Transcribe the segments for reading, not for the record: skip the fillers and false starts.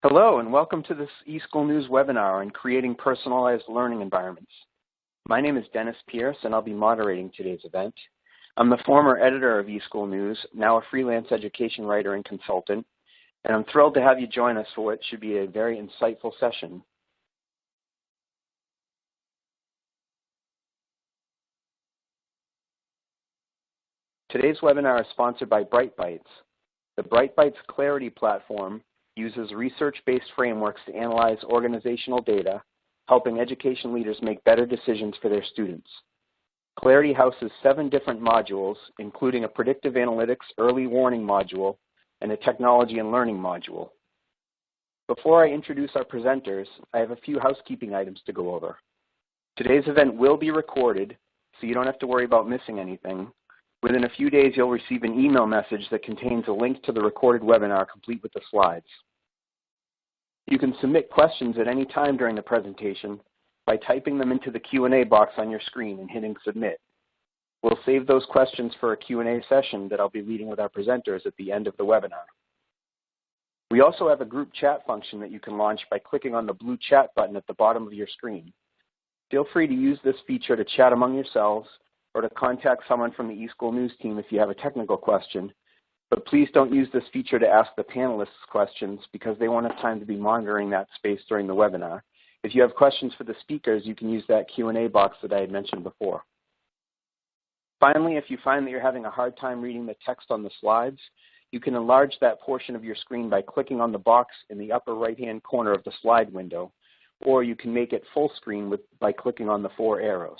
Hello, and welcome to this eSchool News webinar on creating personalized learning environments. My name is Dennis Pierce, and I'll be moderating today's event. I'm the former editor of eSchool News, now a freelance education writer and consultant, and I'm thrilled to have you join us for what should be a very insightful session. Today's webinar is sponsored by BrightBytes. The BrightBytes Clarity platform uses research-based frameworks to analyze organizational data, helping education leaders make better decisions for their students. Clarity houses 7 different modules, including a predictive analytics early warning module and a technology and learning module. Before I introduce our presenters, I have a few housekeeping items to go over. Today's event will be recorded, so you don't have to worry about missing anything. Within a few days, you'll receive an email message that contains a link to the recorded webinar complete with the slides. You can submit questions at any time during the presentation by typing them into the Q&A box on your screen and hitting submit. We'll save those questions for a Q&A session that I'll be leading with our presenters at the end of the webinar. We also have a group chat function that you can launch by clicking on the blue chat button at the bottom of your screen. Feel free to use this feature to chat among yourselves or to contact someone from the eSchool News team if you have a technical question. But please don't use this feature to ask the panelists questions because they won't have time to be monitoring that space during the webinar. If you have questions for the speakers, you can use that Q&A box that I had mentioned before. Finally, if you find that you're having a hard time reading the text on the slides, you can enlarge that portion of your screen by clicking on the box in the upper right-hand corner of the slide window, or you can make it full screen by clicking on the 4 arrows.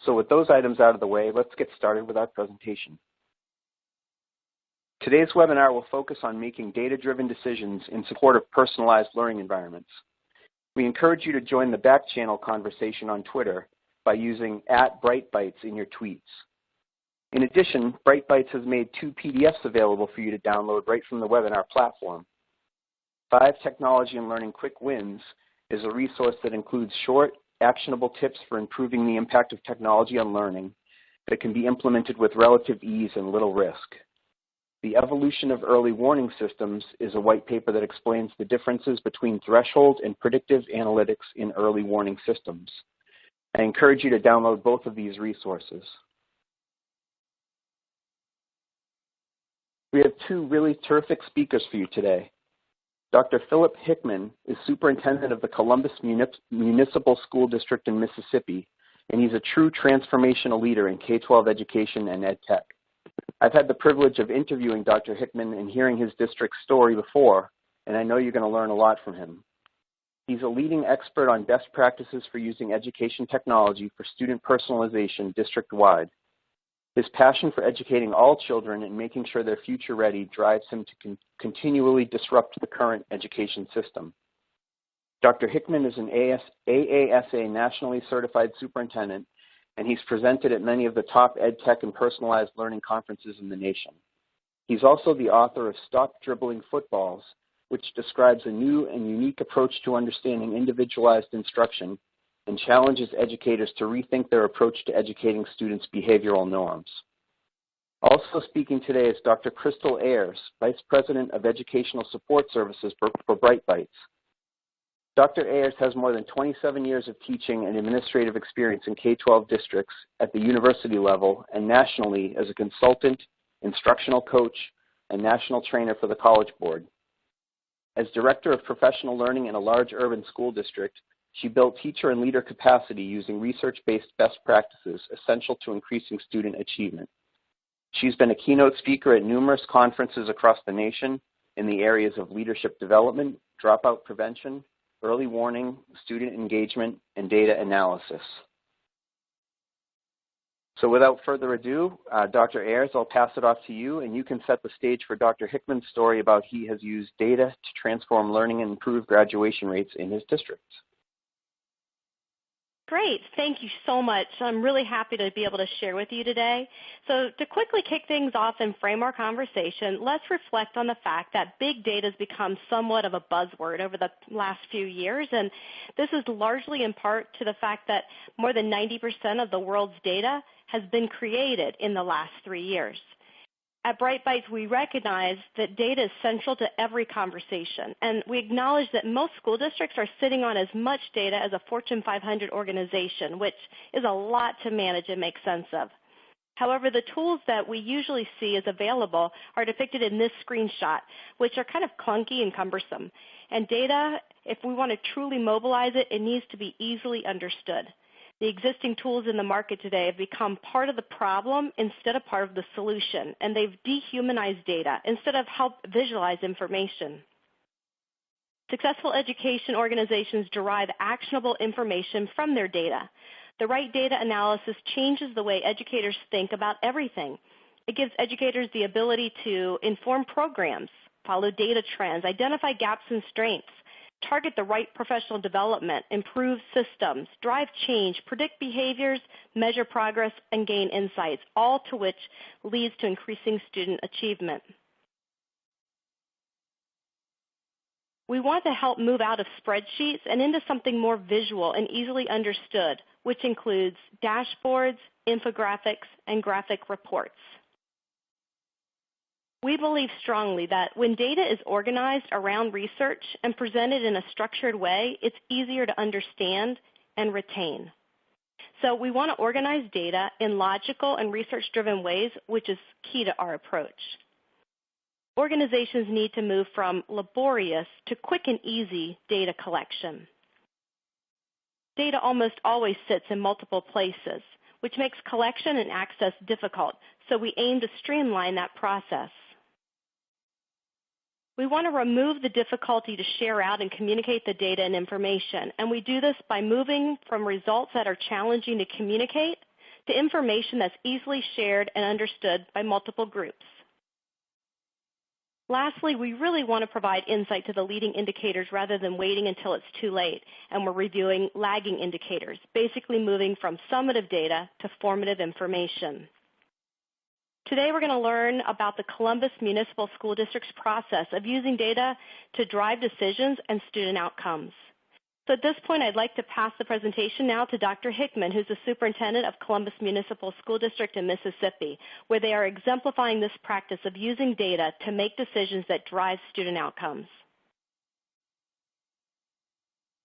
So with those items out of the way, let's get started with our presentation. Today's webinar will focus on making data-driven decisions in support of personalized learning environments. We encourage you to join the back channel conversation on Twitter by using @BrightBytes in your tweets. In addition, BrightBytes has made 2 PDFs available for you to download right from the webinar platform. 5 Technology and Learning Quick Wins is a resource that includes short, actionable tips for improving the impact of technology on learning that can be implemented with relative ease and little risk. The Evolution of Early Warning Systems is a white paper that explains the differences between threshold and predictive analytics in early warning systems. I encourage you to download both of these resources. We have 2 really terrific speakers for you today. Dr. Philip Hickman is superintendent of the Columbus Municipal School District in Mississippi, and he's a true transformational leader in K-12 education and ed tech. I've had the privilege of interviewing Dr. Hickman and hearing his district's story before, and I know you're going to learn a lot from him. He's a leading expert on best practices for using education technology for student personalization district-wide. His passion for educating all children and making sure they're future-ready drives him to continually disrupt the current education system. Dr. Hickman is an AASA nationally certified superintendent, and he's presented at many of the top ed tech and personalized learning conferences in the nation. He's also the author of Stop Dribbling Footballs, which describes a new and unique approach to understanding individualized instruction and challenges educators to rethink their approach to educating students' behavioral norms. Also speaking today is Dr. Crystal Ayers, Vice President of Educational Support Services for BrightBytes. Dr. Ayers has more than 27 years of teaching and administrative experience in K-12 districts at the university level and nationally as a consultant, instructional coach, and national trainer for the College Board. As Director of Professional Learning in a large urban school district, she built teacher and leader capacity using research-based best practices essential to increasing student achievement. She's been a keynote speaker at numerous conferences across the nation in the areas of leadership development, dropout prevention, early warning, student engagement, and data analysis. So without further ado, Dr. Ayers, I'll pass it off to you, and you can set the stage for Dr. Hickman's story about he has used data to transform learning and improve graduation rates in his district. Great. Thank you so much. I'm really happy to be able to share with you today. So to quickly kick things off and frame our conversation, let's reflect on the fact that big data has become somewhat of a buzzword over the last few years, and this is largely in part to the fact that more than 90% of the world's data has been created in the last 3 years. At Bright Bites, we recognize that data is central to every conversation, and we acknowledge that most school districts are sitting on as much data as a Fortune 500 organization, which is a lot to manage and make sense of. However, the tools that we usually see as available are depicted in this screenshot, which are kind of clunky and cumbersome. And data, if we want to truly mobilize it, it needs to be easily understood. The existing tools in the market today have become part of the problem instead of part of the solution, and they've dehumanized data instead of help visualize information. Successful education organizations derive actionable information from their data. The right data analysis changes the way educators think about everything. It gives educators the ability to inform programs, follow data trends, identify gaps and strengths, target the right professional development, improve systems, drive change, predict behaviors, measure progress, and gain insights, all to which leads to increasing student achievement. We want to help move out of spreadsheets and into something more visual and easily understood, which includes dashboards, infographics, and graphic reports. We believe strongly that when data is organized around research and presented in a structured way, it's easier to understand and retain. So we want to organize data in logical and research-driven ways, which is key to our approach. Organizations need to move from laborious to quick and easy data collection. Data almost always sits in multiple places, which makes collection and access difficult, so we aim to streamline that process. We want to remove the difficulty to share out and communicate the data and information, and we do this by moving from results that are challenging to communicate to information that's easily shared and understood by multiple groups. Lastly, we really want to provide insight to the leading indicators rather than waiting until it's too late, and we're reviewing lagging indicators, basically moving from summative data to formative information. Today we're going to learn about the Columbus Municipal School District's process of using data to drive decisions and student outcomes. So at this point, I'd like to pass the presentation now to Dr. Hickman, who's the superintendent of Columbus Municipal School District in Mississippi, where they are exemplifying this practice of using data to make decisions that drive student outcomes.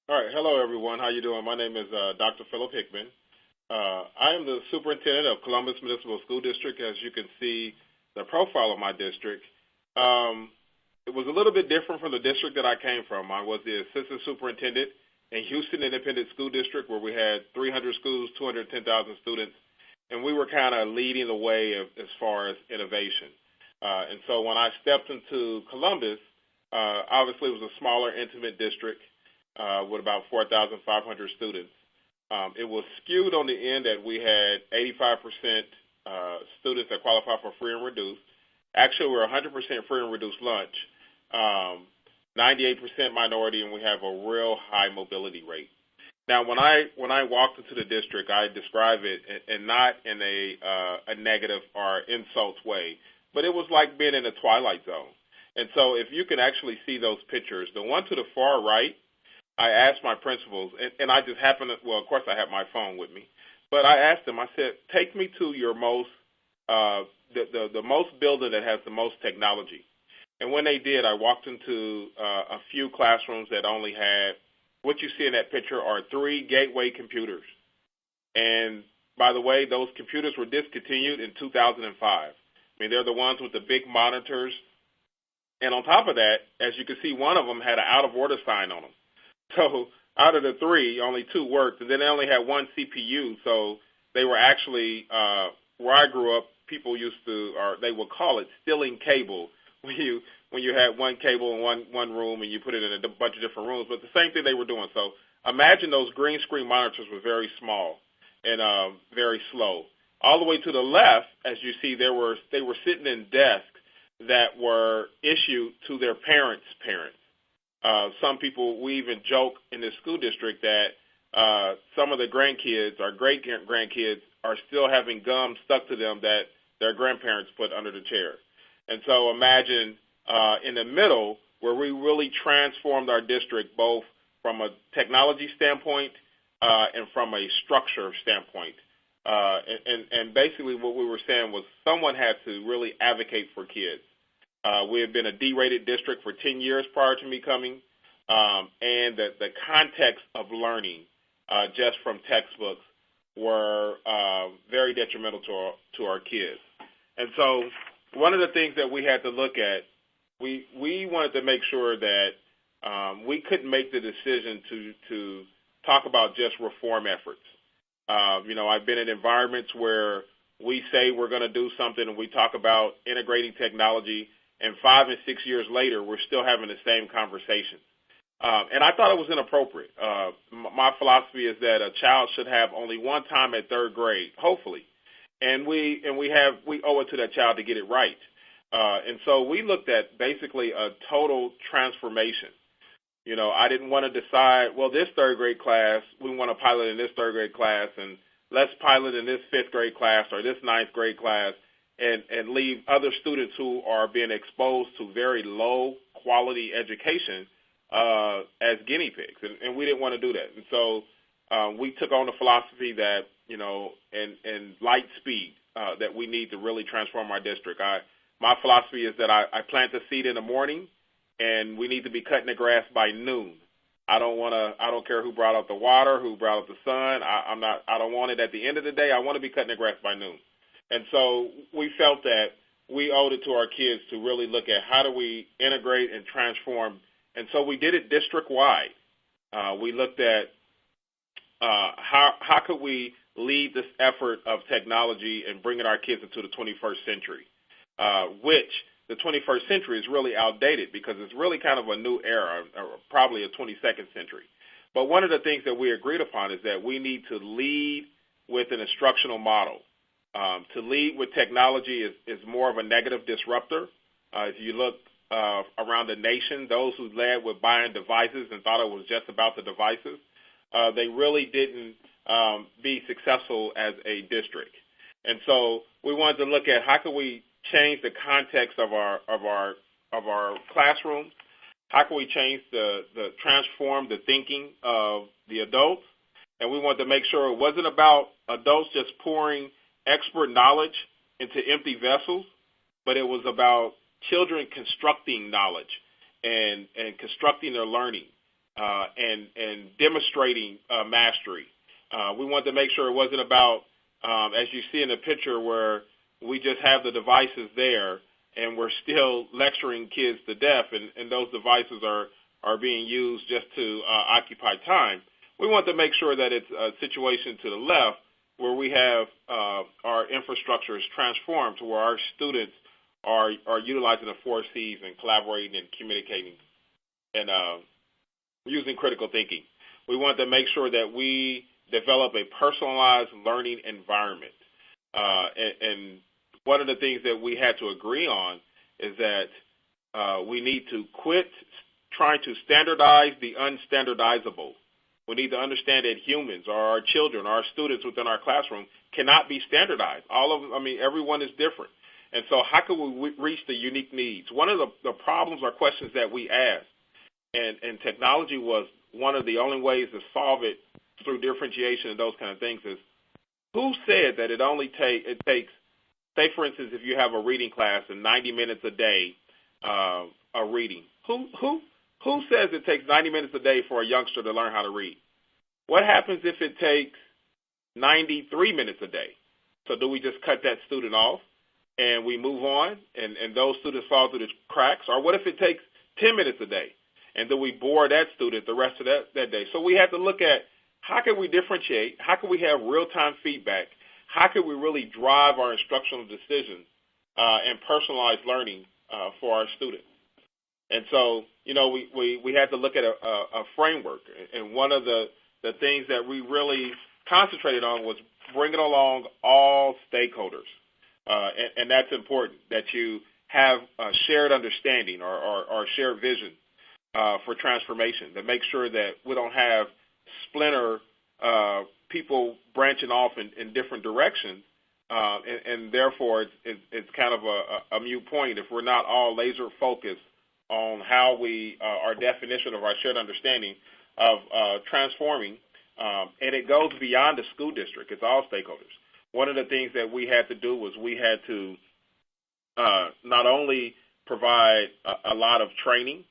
All right. Hello, everyone. How you doing? My name is Dr. Philip Hickman. I am the superintendent of Columbus Municipal School District. As you can see, the profile of my district. It was a little bit different from the district that I came from. I was the assistant superintendent in Houston Independent School District, where we had 300 schools, 210,000 students, and we were kind of leading the way as far as innovation. And so when I stepped into Columbus, obviously it was a smaller, intimate district with about 4,500 students. It was skewed on the end that we had 85% students that qualify for free and reduced. Actually, we're 100% free and reduced lunch, 98% minority, and we have a real high mobility rate. Now, when I walked into the district, I describe it, and not in a negative or insult way, but it was like being in a twilight zone. And so if you can actually see those pictures, the one to the far right, I asked my principals, and I just happened to, well, of course I have my phone with me, but I asked them, I said, take me to your most, the most building that has the most technology. And when they did, I walked into a few classrooms that only had, what you see in that picture are 3 gateway computers. And by the way, those computers were discontinued in 2005. I mean, they're the ones with the big monitors. And on top of that, as you can see, one of them had an out of order sign on them. So out of the 3, only 2 worked, and then they only had 1 CPU. So they were actually, where I grew up, people used to, or they would call it stealing cable, when you had 1 cable in one room and you put it in a bunch of different rooms. But the same thing they were doing. So imagine those green screen monitors were very small and very slow. All the way to the left, as you see, they were sitting in desks that were issued to their parents' parents. Some people, we even joke in this school district that some of the grandkids or great-grandkids are still having gum stuck to them that their grandparents put under the chair. And so imagine in the middle where we really transformed our district both from a technology standpoint and from a structure standpoint. And basically what we were saying was someone had to really advocate for kids. We had been a D-rated district for 10 years prior to me coming, and the context of learning just from textbooks were very detrimental to our kids. And so one of the things that we had to look at, we wanted to make sure that we couldn't make the decision to talk about just reform efforts. I've been in environments where we say we're going to do something and we talk about integrating technology, and 5 and 6 years later, we're still having the same conversation. And I thought it was inappropriate. My philosophy is that a child should have only one time at third grade, hopefully, and we owe it to that child to get it right. And so we looked at basically a total transformation. I didn't want to decide, well, this third grade class, we want to pilot in this third grade class, and let's pilot in this fifth grade class or this ninth grade class, and leave other students who are being exposed to very low quality education as guinea pigs. And we didn't want to do that. And so we took on the philosophy that, in light speed, that we need to really transform our district. My philosophy is that I plant the seed in the morning, and we need to be cutting the grass by noon. I don't care who brought out the water, who brought out the sun. I don't want it at the end of the day. I want to be cutting the grass by noon. And so we felt that we owed it to our kids to really look at how do we integrate and transform. And so we did it district-wide. We looked at how could we lead this effort of technology and bringing our kids into the 21st century, which the 21st century is really outdated because it's really kind of a new era, or probably a 22nd century. But one of the things that we agreed upon is that we need to lead with an instructional model. To lead with technology is more of a negative disruptor. If you look around the nation, those who led with buying devices and thought it was just about the devices, they really didn't be successful as a district. And so we wanted to look at how could we change the context of our classrooms, how can we transform the thinking of the adults, and we wanted to make sure it wasn't about adults just pouring expert knowledge into empty vessels, but it was about children constructing knowledge and constructing their learning and demonstrating mastery. We wanted to make sure it wasn't about, as you see in the picture, where we just have the devices there and we're still lecturing kids to death, and those devices are being used just to occupy time. We want to make sure that it's a situation to the left where we have our infrastructure is transformed to where our students are utilizing the 4 C's and collaborating and communicating and using critical thinking. We want to make sure that we develop a personalized learning environment. And one of the things that we had to agree on is that we need to quit trying to standardize the unstandardizable. We need to understand that humans or our children, our students within our classroom cannot be standardized. Everyone is different. And so how can we reach the unique needs? One of the problems or questions that we asked, and technology was one of the only ways to solve it through differentiation and those kind of things, is who said that it takes, say, for instance, if you have a reading class and 90 minutes a day of reading, who says it takes 90 minutes a day for a youngster to learn how to read? What happens if it takes 93 minutes a day? So do we just cut that student off and we move on and those students fall through the cracks? Or what if it takes 10 minutes a day and do we bore that student the rest of that day? So we have to look at how can we differentiate, how can we have real-time feedback, how can we really drive our instructional decisions and personalized learning for our students. And so, we had to look at a framework. And one of the things that we really concentrated on was bringing along all stakeholders. And that's important, that you have a shared understanding or shared vision for transformation, to make sure that we don't have splinter people branching off in different directions. And therefore, it's kind of a moot point if we're not all laser focused on how our definition of our shared understanding of transforming, and it goes beyond the school district. It's all stakeholders. one of the things that we had to do was we had to not only provide a lot of training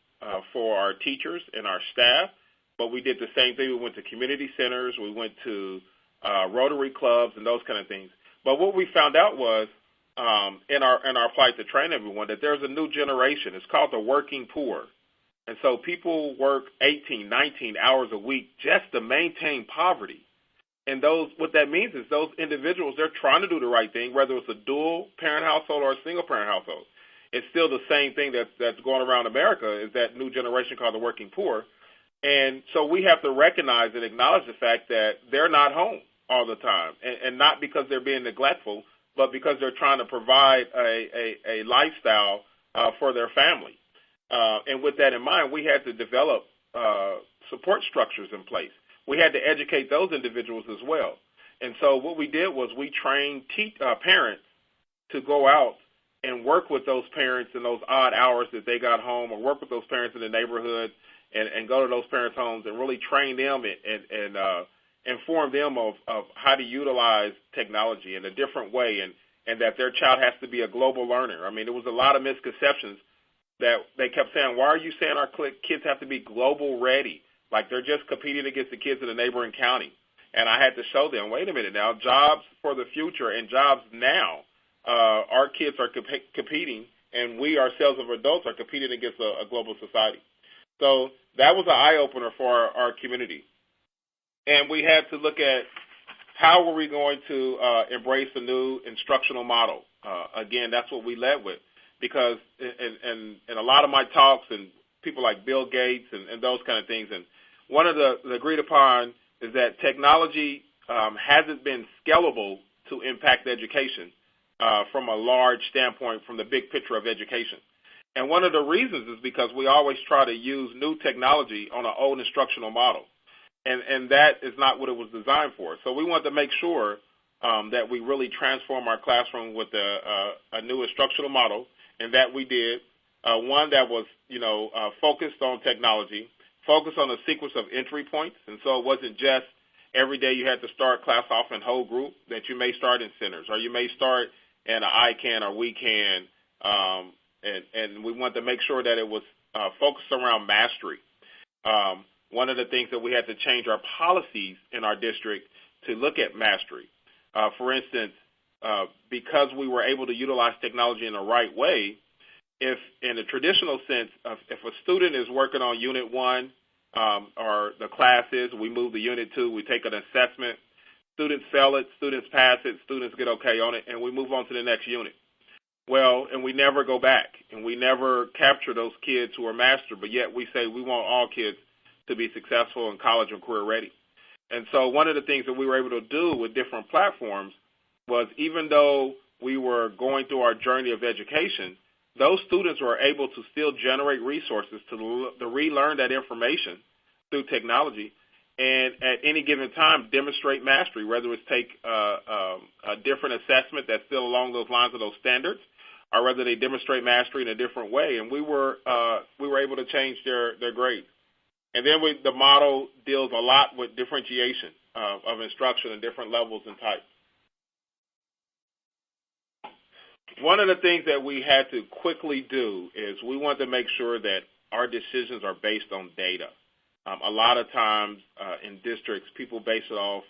for our teachers and our staff, but we did the same thing. We went to community centers, we went to Rotary clubs and those kind of things. But what we found out was in our plight to train everyone that there's a new generation. It's called the working poor. And so people work 18, 19 hours a week just to maintain poverty. And what that means is those individuals, they're trying to do the right thing, whether it's a dual-parent household or a single-parent household. It's still the same thing that's going around America, is that new generation called the working poor. And so we have to recognize and acknowledge the fact that they're not home all the time, and not because they're being neglectful, but because they're trying to provide a lifestyle for their family. And with that in mind, we had to develop support structures in place. We had to educate those individuals as well. And so what we did was we trained parents to go out and work with those parents in those odd hours that they got home, or work with those parents in the neighborhood and go to those parents' homes and really train them and inform them of how to utilize technology in a different way, and that their child has to be a global learner. I mean, there was a lot of misconceptions that they kept saying, why are you saying our kids have to be global ready? Like they're just competing against the kids in a neighboring county. And I had to show them, wait a minute now, jobs for the future and jobs now, our kids are competing, and we ourselves as adults are competing against a global society. So that was an eye-opener for our community. And we had to look at how were we going to embrace the new instructional model. Again, that's what we led with, because in a lot of my talks, and people like Bill Gates and those kind of things, and one of the agreed upon is that technology hasn't been scalable to impact education from a large standpoint, from the big picture of education. And one of the reasons is because we always try to use new technology on an old instructional model. And that is not what it was designed for. So we wanted to make sure that we really transform our classroom with a new instructional model, and that we did. One that was, focused on technology, focused on a sequence of entry points. And so it wasn't just every day you had to start class off in whole group, that you may start in centers, or you may start in an I can or we can. And we wanted to make sure that it was focused around mastery. One of the things that we had to change our policies in our district to look at mastery. For instance, because we were able to utilize technology in the right way, if in a traditional sense, if a student is working on Unit 1 or the classes, we move to Unit 2, we take an assessment, students fail it, students pass it, students get okay on it, and we move on to the next unit. Well, and we never go back, and we never capture those kids who are master, but yet we say we want all kids to be successful in college and career ready. And so one of the things that we were able to do with different platforms was, even though we were going through our journey of education, those students were able to still generate resources to relearn that information through technology, and at any given time demonstrate mastery, whether it's take a different assessment that's still along those lines of those standards, or whether they demonstrate mastery in a different way. And we were able to change their grades. And then the model deals a lot with differentiation of instruction and different levels and types. One of the things that we had to quickly do is we wanted to make sure that our decisions are based on data. A lot of times in districts, people base it off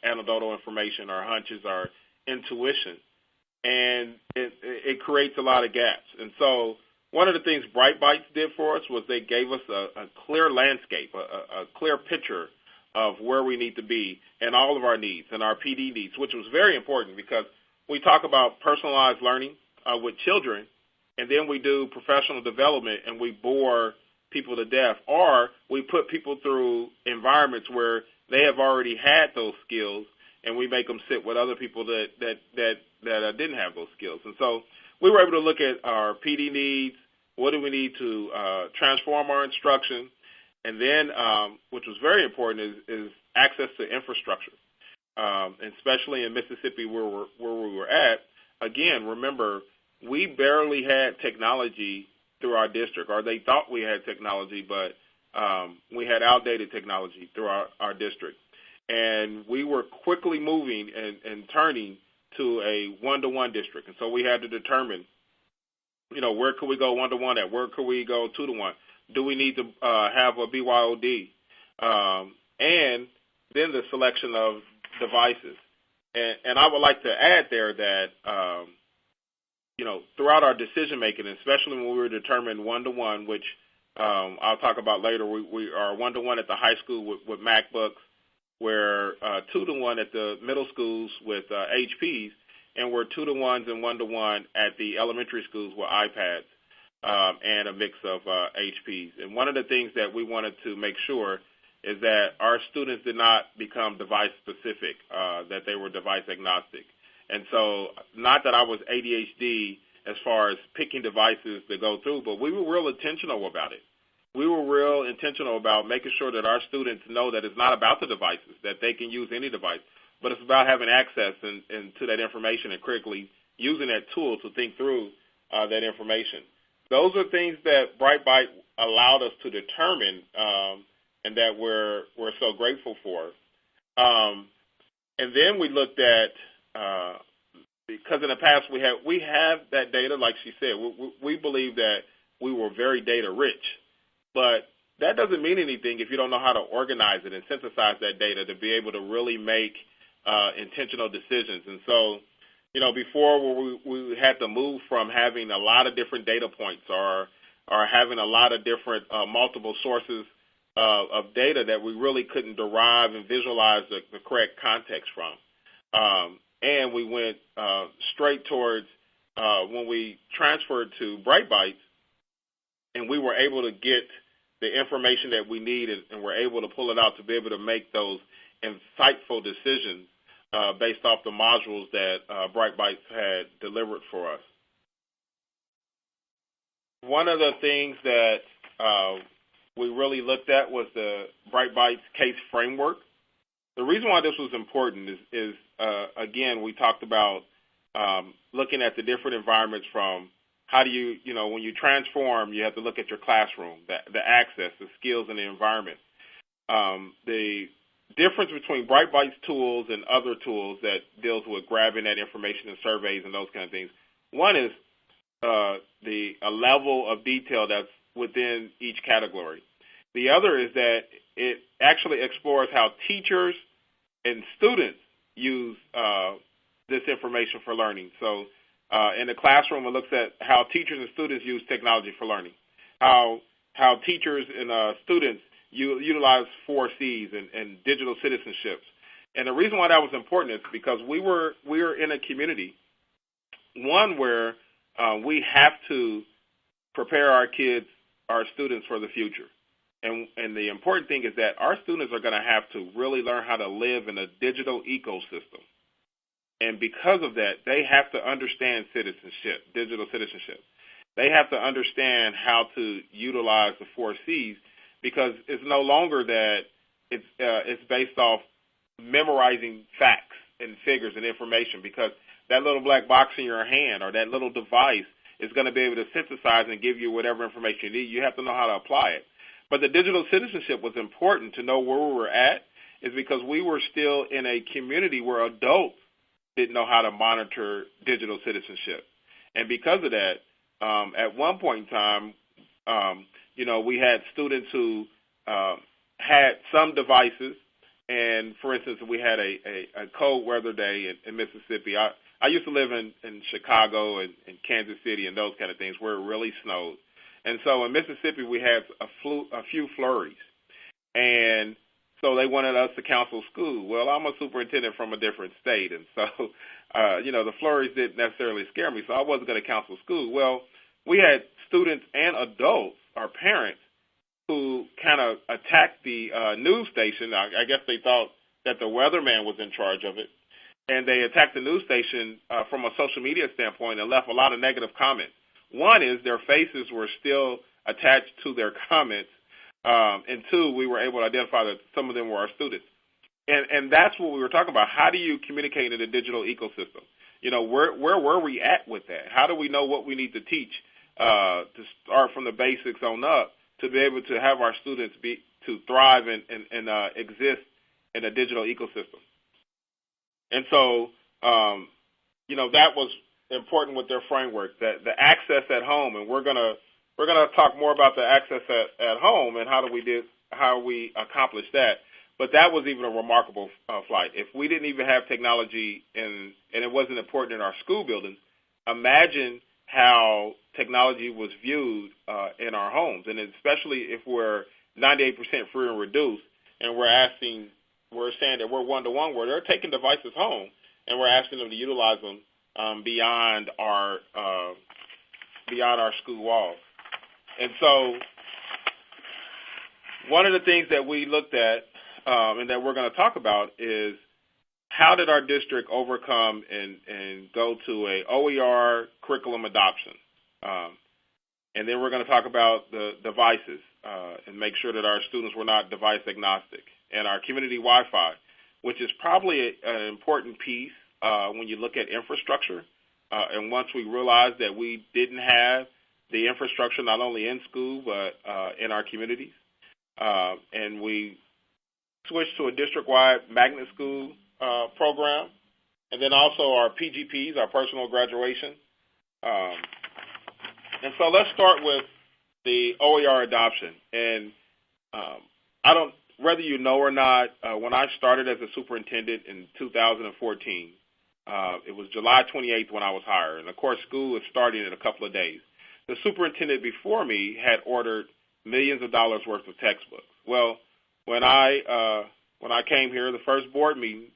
anecdotal information or hunches or intuition, and it creates a lot of gaps. And so one of the things Bright Bites did for us was they gave us a clear landscape, a clear picture of where we need to be and all of our needs and our PD needs, which was very important, because we talk about personalized learning with children, and then we do professional development and we bore people to death, or we put people through environments where they have already had those skills, and we make them sit with other people that didn't have those skills. And so we were able to look at our PD needs, what do we need to transform our instruction, and then, which was very important, is access to infrastructure, especially in Mississippi where we were at. Again, remember, we barely had technology through our district, or they thought we had technology, but we had outdated technology through our district. And we were quickly moving and turning to a one-to-one district. And so we had to determine, where could we go one-to-one at? Where could we go two-to-one? Do we need to have a BYOD? And then the selection of devices. And I would like to add there that, throughout our decision-making, especially when we were determining one-to-one, which I'll talk about later, we are one-to-one at the high school with MacBooks, we're two-to-one at the middle schools with HPs, and we're two-to-ones and one-to-one at the elementary schools with iPads and a mix of HPs. And one of the things that we wanted to make sure is that our students did not become device-specific, that they were device-agnostic. And so not that I was ADHD as far as picking devices to go through, but we were real intentional about it. We were real intentional about making sure that our students know that it's not about the devices, that they can use any device, but it's about having access to that information and critically using that tool to think through that information. Those are things that Brightbyte allowed us to determine and that we're so grateful for. And then we looked at, because in the past we have that data, like she said, we believe that we were very data rich, but that doesn't mean anything if you don't know how to organize it and synthesize that data to be able to really make intentional decisions. And so, before we had to move from having a lot of different data points or having a lot of different multiple sources of data that we really couldn't derive and visualize the correct context from. And we went straight towards when we transferred to Brightbyte, and we were able to get the information that we needed and were able to pull it out to be able to make those insightful decisions based off the modules that Brightbyte had delivered for us. One of the things that we really looked at was the Brightbyte's case framework. The reason why this was important is again, we talked about looking at the different environments from how do you, when you transform, you have to look at your classroom, the access, the skills, and the environment. The difference between Brightbyte's tools and other tools that deals with grabbing that information and surveys and those kind of things. One is a level of detail that's within each category. The other is that it actually explores how teachers and students use this information for learning. So in the classroom, it looks at how teachers and students use technology for learning, how teachers and students utilize 4 Cs and digital citizenships. And the reason why that was important is because we were in a community, one where we have to prepare our kids, our students for the future. And the important thing is that our students are going to have to really learn how to live in a digital ecosystem. And because of that, they have to understand citizenship, digital citizenship. They have to understand how to utilize the 4 Cs because it's no longer that it's based off memorizing facts and figures and information, because that little black box in your hand or that little device is going to be able to synthesize and give you whatever information you need. You have to know how to apply it. But the digital citizenship was important to know where we were at, is because we were still in a community where adults didn't know how to monitor digital citizenship. And because of that, at one point in time, we had students who had some devices. And, for instance, we had a cold weather day in Mississippi. I used to live in Chicago and Kansas City and those kind of things where it really snowed. And so in Mississippi, we had a few flurries. And so they wanted us to cancel school. Well, I'm a superintendent from a different state, and so, the flurries didn't necessarily scare me, so I wasn't going to cancel school. Well, we had students and adults, our parents, who kind of attacked the news station. I guess they thought that the weatherman was in charge of it, and they attacked the news station from a social media standpoint and left a lot of negative comments. One is their faces were still attached to their comments, and 2, we were able to identify that some of them were our students. And that's what we were talking about. How do you communicate in a digital ecosystem? Where were we at with that? How do we know what we need to teach to start from the basics on up to be able to have our students to thrive and exist in a digital ecosystem? And so that was important with their framework, that the access at home, and we're gonna talk more about the access at home and how we accomplished that. But that was even a remarkable flight. If we didn't even have technology and it wasn't important in our school buildings, imagine how technology was viewed in our homes, and especially if we're 98% free and reduced, and we're saying that we're one-to-one, where they're taking devices home, and we're asking them to utilize them beyond our school walls. And so one of the things that we looked at and that we're going to talk about is how did our district overcome and go to a OER curriculum adoption. And then we're going to talk about the devices and make sure that our students were not device agnostic, and our community Wi-Fi, which is probably an important piece when you look at infrastructure. And once we realized that we didn't have the infrastructure not only in school but in our communities, and we switched to a district-wide magnet school program, and then also our PGPs, our personal graduation. And so let's start with the OER adoption. And whether you know or not, when I started as a superintendent in 2014, it was July 28th when I was hired. And, of course, school is starting in a couple of days. The superintendent before me had ordered millions of dollars worth of textbooks. Well, when I came here, the first board meeting,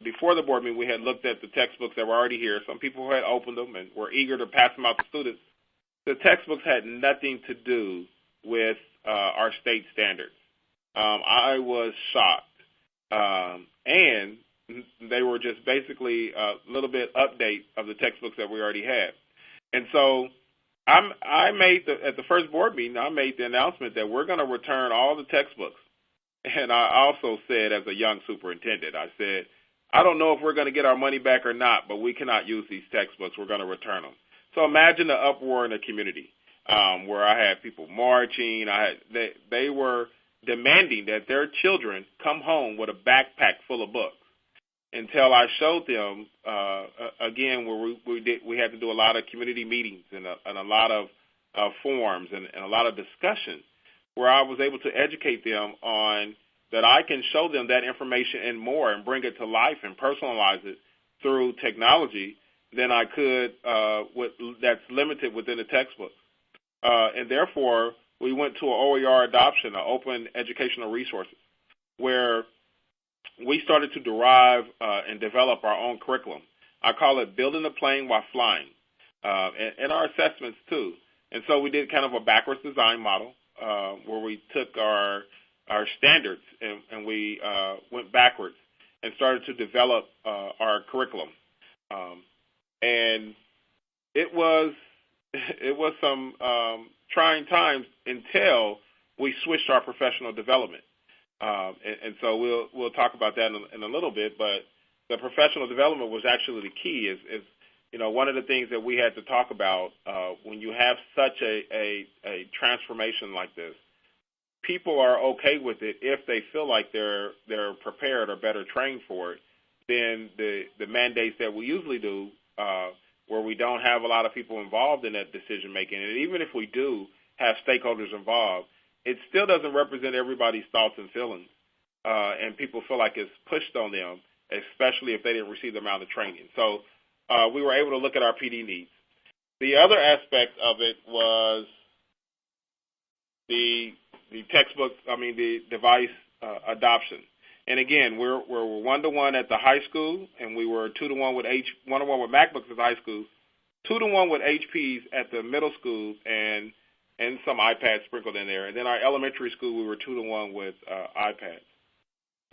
before the board meeting, we had looked at the textbooks that were already here. Some people had opened them and were eager to pass them out to students. The textbooks had nothing to do with our state standards. I was shocked. And they were just basically a little bit update of the textbooks that we already had. And so at the first board meeting, I made the announcement that we're going to return all the textbooks. And I also said, as a young superintendent, I said, I don't know if we're going to get our money back or not, but we cannot use these textbooks. We're going to return them. So imagine the uproar in the community where I had people marching. They were demanding that their children come home with a backpack full of books, until I showed them, again, where we had to do a lot of community meetings and a lot of forums and a lot of discussion, where I was able to educate them on that I can show them that information and more and bring it to life and personalize it through technology than I could that's limited within the textbook. And therefore, we went to an OER adoption, an open educational resources, where we started to derive and develop our own curriculum. I call it building a plane while flying, and our assessments too. And so we did kind of a backwards design model where we took our standards and we went backwards and started to develop our curriculum. And it was some trying times until we switched our professional development. And so we'll talk about that in a little bit, but the professional development was actually the key. Is one of the things that we had to talk about when you have such a transformation like this. People are okay with it if they feel like they're prepared or better trained for it than the mandates that we usually do, where we don't have a lot of people involved in that decision making. And even if we do have stakeholders involved, it still doesn't represent everybody's thoughts and feelings, and people feel like it's pushed on them, especially if they didn't receive the amount of training. So we were able to look at our PD needs. The other aspect of it was the device adoption. And again, we're 1-to-1 at the high school, and we were 2-to-1 with 1-to-1 with MacBooks at the high school, 2-to-1 with HPs at the middle school, and some iPads sprinkled in there. And then our elementary school, we were 2-to-1 with iPads.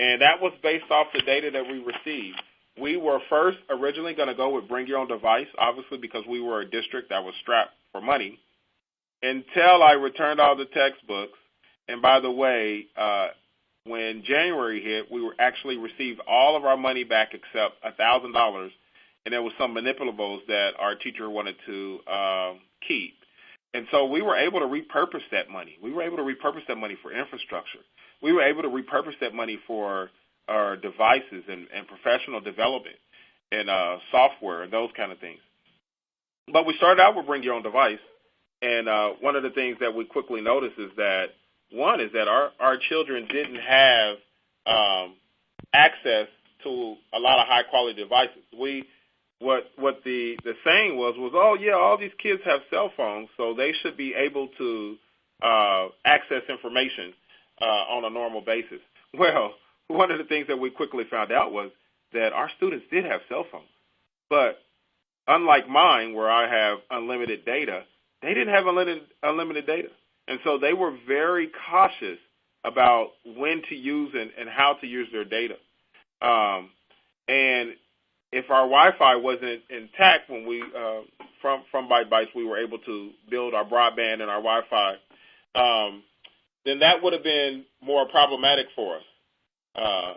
And that was based off the data that we received. We were first originally going to go with bring your own device, obviously because we were a district that was strapped for money, until I returned all the textbooks. And by the way, when January hit, we were actually received all of our money back except $1,000, and there was some manipulables that our teacher wanted to keep. And so we were able to repurpose that money. We were able to repurpose that money for infrastructure. We were able to repurpose that money for our devices and professional development. software and those kind of things. But we started out with bring your own device, and one of the things that we quickly noticed is that, one, is that our children didn't have access to a lot of high-quality devices. What the saying was, oh, yeah, all these kids have cell phones, so they should be able to access information on a normal basis. Well, one of the things that we quickly found out was that our students did have cell phones. But unlike mine, where I have unlimited data, they didn't have unlimited data. And so they were very cautious about when to use and how to use their data. And if our Wi-Fi wasn't intact when we, from Bytes, we were able to build our broadband and our Wi-Fi, then that would have been more problematic for us.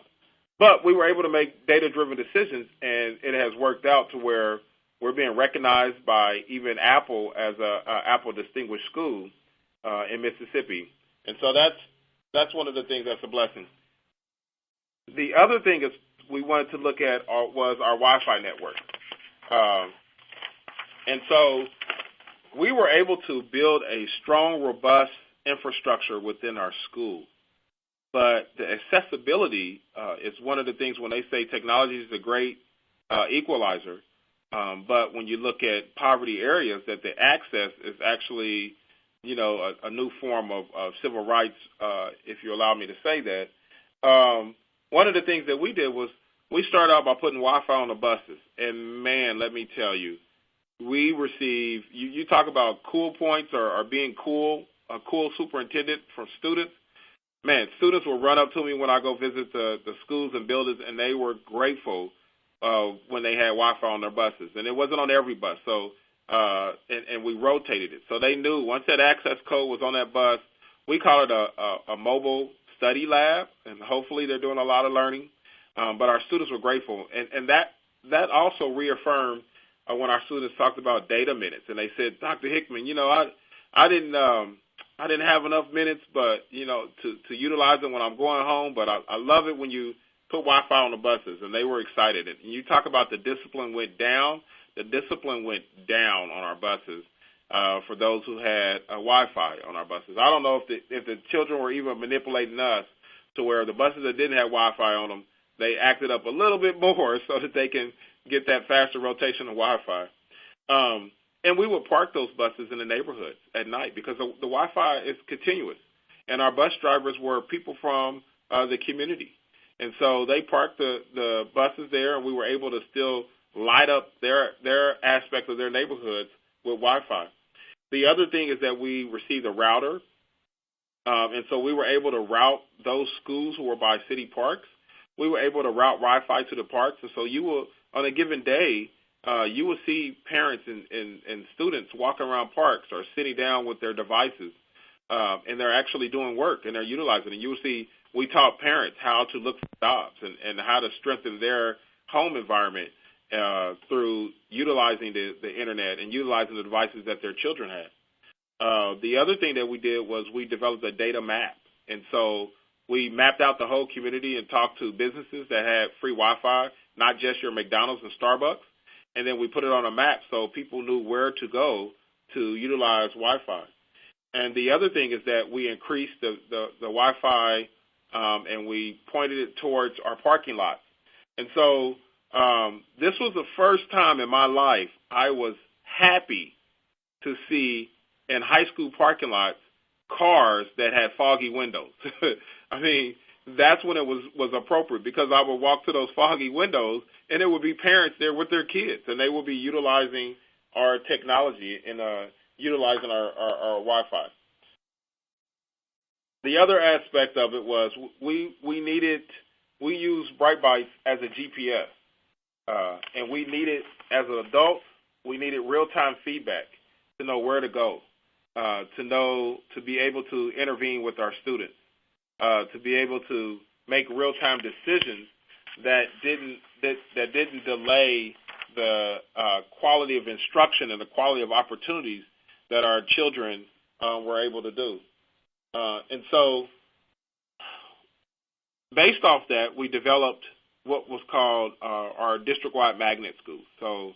But we were able to make data-driven decisions, and it has worked out to where we're being recognized by even Apple as a Apple Distinguished School in Mississippi. And so that's one of the things that's a blessing. The other thing is we wanted to look at was our Wi-Fi network. And so we were able to build a strong, robust infrastructure within our school. But the accessibility is one of the things when they say technology is a great equalizer. But when you look at poverty areas, that the access is actually, a new form of civil rights, if you allow me to say that. One of the things that we did was we started out by putting Wi-Fi on the buses. And, man, let me tell you, we receive, you talk about cool points or being cool, a cool superintendent from students. Man, students will run up to me when I go visit the schools and buildings, and they were grateful when they had Wi-Fi on their buses. And it wasn't on every bus, so and we rotated it. So they knew once that access code was on that bus, we call it a mobile study lab, and hopefully they're doing a lot of learning. But our students were grateful. And that also reaffirmed when our students talked about data minutes. And they said, Dr. Hickman, I didn't have enough minutes, but, to utilize them when I'm going home. But I love it when you put Wi-Fi on the buses, and they were excited. And you talk about the discipline went down. The discipline went down on our buses for those who had Wi-Fi on our buses. I don't know if the children were even manipulating us to where the buses that didn't have Wi-Fi on them, they acted up a little bit more so that they can get that faster rotation of Wi-Fi. And we would park those buses in the neighborhoods at night because the Wi-Fi is continuous. And our bus drivers were people from the community. And so they parked the buses there, and we were able to still light up their aspect of their neighborhoods with Wi-Fi. The other thing is that we received a router, and so we were able to route those schools who were by city parks. We were able to route Wi-Fi to the parks, and so you will, on a given day, you will see parents and students walking around parks or sitting down with their devices, and they're actually doing work, and they're utilizing it. You will see we taught parents how to look for jobs and how to strengthen their home environment through utilizing the Internet and utilizing the devices that their children had. The other thing that we did was we developed a data map, and so we mapped out the whole community and talked to businesses that had free Wi-Fi, not just your McDonald's and Starbucks. And then we put it on a map so people knew where to go to utilize Wi-Fi. And the other thing is that we increased the Wi-Fi and we pointed it towards our parking lots. And so this was the first time in my life I was happy to see in high school parking lots cars that had foggy windows. I mean, that's when it was appropriate because I would walk to those foggy windows and there would be parents there with their kids and they would be utilizing our technology and utilizing our Wi-Fi. The other aspect of it was we used Bright Bytes as a GPS, and we needed, as an adult, we needed real-time feedback to know where to go, to be able to intervene with our students, to be able to make real-time decisions that didn't delay the quality of instruction and the quality of opportunities that our children were able to do. And so based off that, we developed what was called our district-wide magnet school. So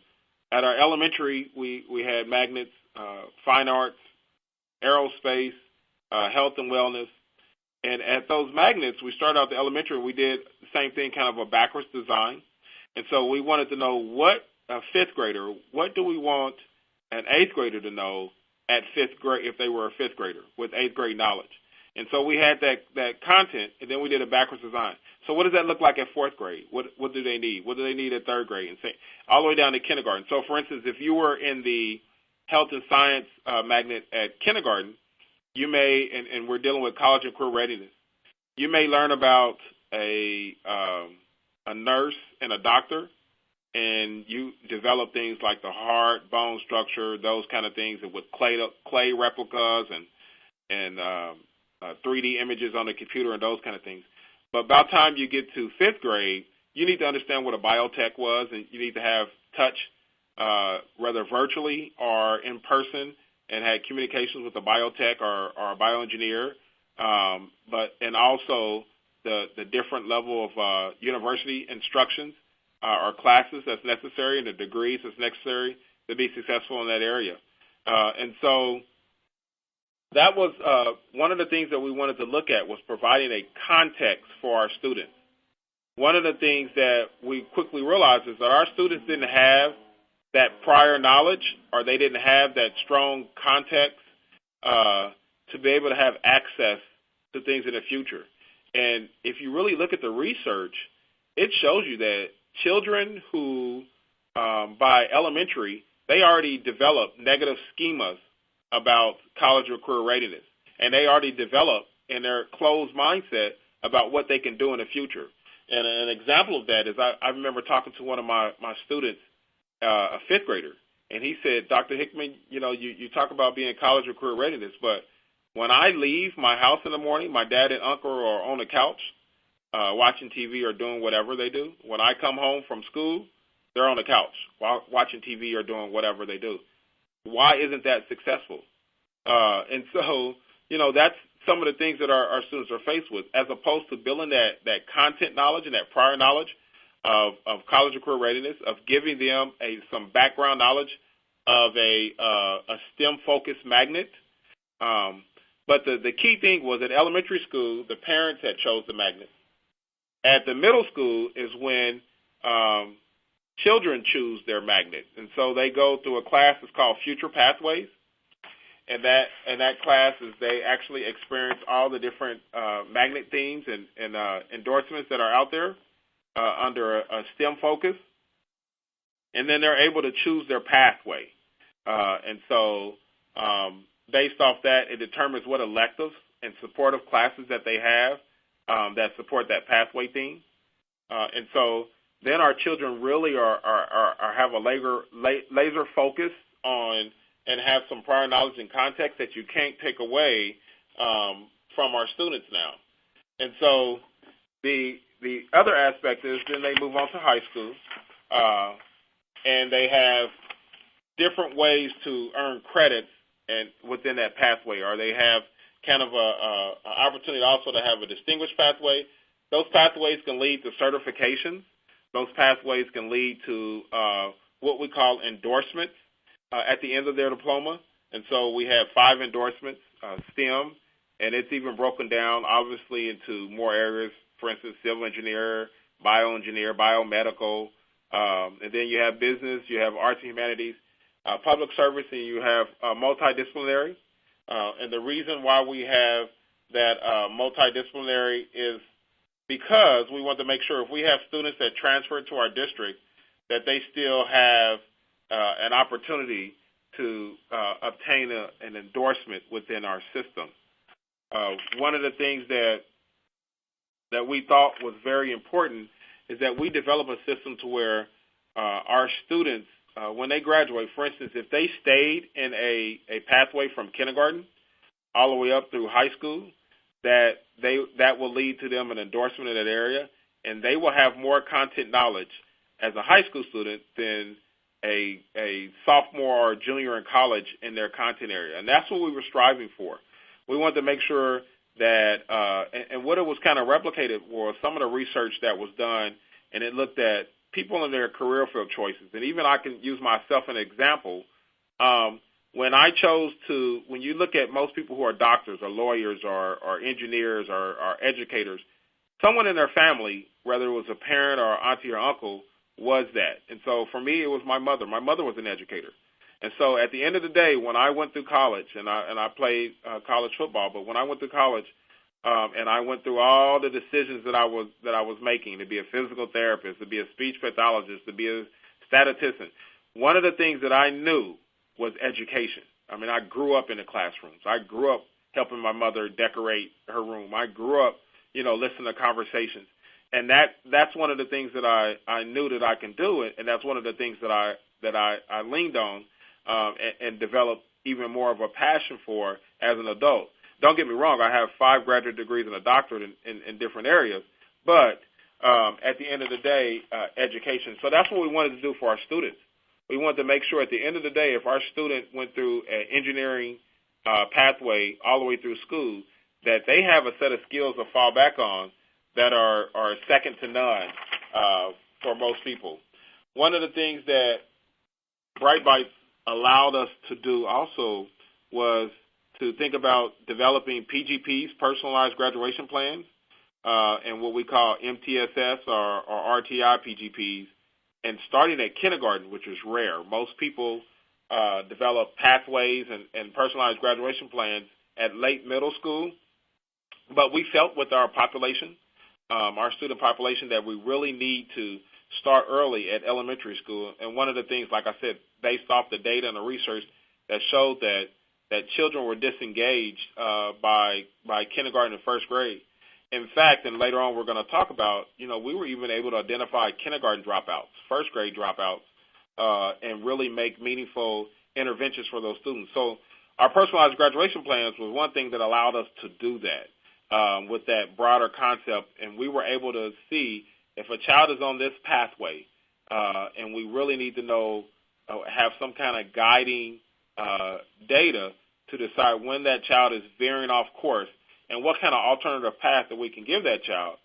at our elementary, we had magnets, fine arts, aerospace, health and wellness. And at those magnets, we started out the elementary, we did the same thing, kind of a backwards design. And so we wanted to know what a fifth grader, what do we want an eighth grader to know at fifth grade if they were a fifth grader with eighth grade knowledge. And so we had that content, and then we did a backwards design. So what does that look like at fourth grade? What do they need? What do they need at third grade? And say, all the way down to kindergarten. So, for instance, if you were in the health and science magnet at kindergarten, you may, and we're dealing with college and career readiness, you may learn about a nurse and a doctor, and you develop things like the heart, bone structure, those kind of things, and with clay replicas and 3D images on the computer and those kind of things. But by the time you get to fifth grade, you need to understand what a biotech was, and you need to have touch, whether virtually or in person, and had communications with a biotech or a bioengineer, and also the different level of university instructions or classes that's necessary and the degrees that's necessary to be successful in that area. And so that was one of the things that we wanted to look at, was providing a context for our students. One of the things that we quickly realized is that our students didn't have that prior knowledge, or they didn't have that strong context to be able to have access to things in the future. And if you really look at the research, it shows you that children who, by elementary, they already develop negative schemas about college or career readiness, and they already develop in their closed mindset about what they can do in the future. And an example of that is I remember talking to one of my students, a fifth grader, and he said, Dr. Hickman, you talk about being college or career readiness, but when I leave my house in the morning, my dad and uncle are on the couch watching TV or doing whatever they do. When I come home from school, they're on the couch watching TV or doing whatever they do. Why isn't that successful? And so, that's some of the things that our students are faced with, as opposed to building that content knowledge and that prior knowledge of college or career readiness, of giving them some background knowledge of a STEM-focused magnet. But the key thing was, at elementary school, the parents had chose the magnet. At the middle school is when children choose their magnet. And so they go through a class that's called Future Pathways. And that class is they actually experience all the different magnet themes and endorsements that are out there under a STEM focus. And then they're able to choose their pathway. And so based off that, it determines what electives and supportive classes that they have that support that pathway theme. And so then our children really have a laser focus on and have some prior knowledge and context that you can't take away from our students now. And so the other aspect is then they move on to high school, and they have different ways to earn credits and within that pathway, or they have kind of an opportunity also to have a distinguished pathway. Those pathways can lead to certifications. Those pathways can lead to what we call endorsements at the end of their diploma. And so we have 5 endorsements, STEM, and it's even broken down, obviously, into more areas, for instance, civil engineer, bioengineer, biomedical, and then you have business, you have arts and humanities, public service, and you have multidisciplinary. And the reason why we have that multidisciplinary is because we want to make sure if we have students that transfer to our district, that they still have an opportunity to obtain an endorsement within our system. One of the things that we thought was very important is that we develop a system to where our students, when they graduate, for instance, if they stayed in a pathway from kindergarten all the way up through high school, that will lead to them an endorsement in that area, and they will have more content knowledge as a high school student than a sophomore or junior in college in their content area. And that's what we were striving for. We wanted to make sure that, and what it was kind of replicated was some of the research that was done and it looked at people in their career field choices. And even I can use myself as an example. When you look at most people who are doctors or lawyers or engineers or educators, someone in their family, whether it was a parent or auntie or uncle, was that. And so for me, it was my mother. My mother was an educator. And so at the end of the day, when I went through college, and I played college football, but when I went through college, and I went through all the decisions that I was making, to be a physical therapist, to be a speech pathologist, to be a statistician, one of the things that I knew was education. I mean, I grew up in the classrooms. I grew up helping my mother decorate her room. I grew up, listening to conversations. And that's one of the things that I knew that I can do it, and that's one of the things that I leaned on and developed even more of a passion for as an adult. Don't get me wrong, I have 5 graduate degrees and a doctorate in different areas, but at the end of the day, education. So that's what we wanted to do for our students. We wanted to make sure at the end of the day, if our student went through an engineering pathway all the way through school, that they have a set of skills to fall back on that are second to none for most people. One of the things that Bright Bites allowed us to do also was to think about developing PGPs, personalized graduation plans, and what we call MTSS or RTI PGPs, and starting at kindergarten, which is rare. Most people develop pathways and personalized graduation plans at late middle school, but we felt with our population, our student population, that we really need to start early at elementary school. And one of the things, like I said, based off the data and the research that showed that children were disengaged by kindergarten and first grade. In fact, and later on we're going to talk about, we were even able to identify kindergarten dropouts, first grade dropouts, and really make meaningful interventions for those students. So our personalized graduation plans was one thing that allowed us to do that with that broader concept, and we were able to see if a child is on this pathway, and we really need to know, have some kind of guiding data to decide when that child is veering off course and what kind of alternative path that we can give that child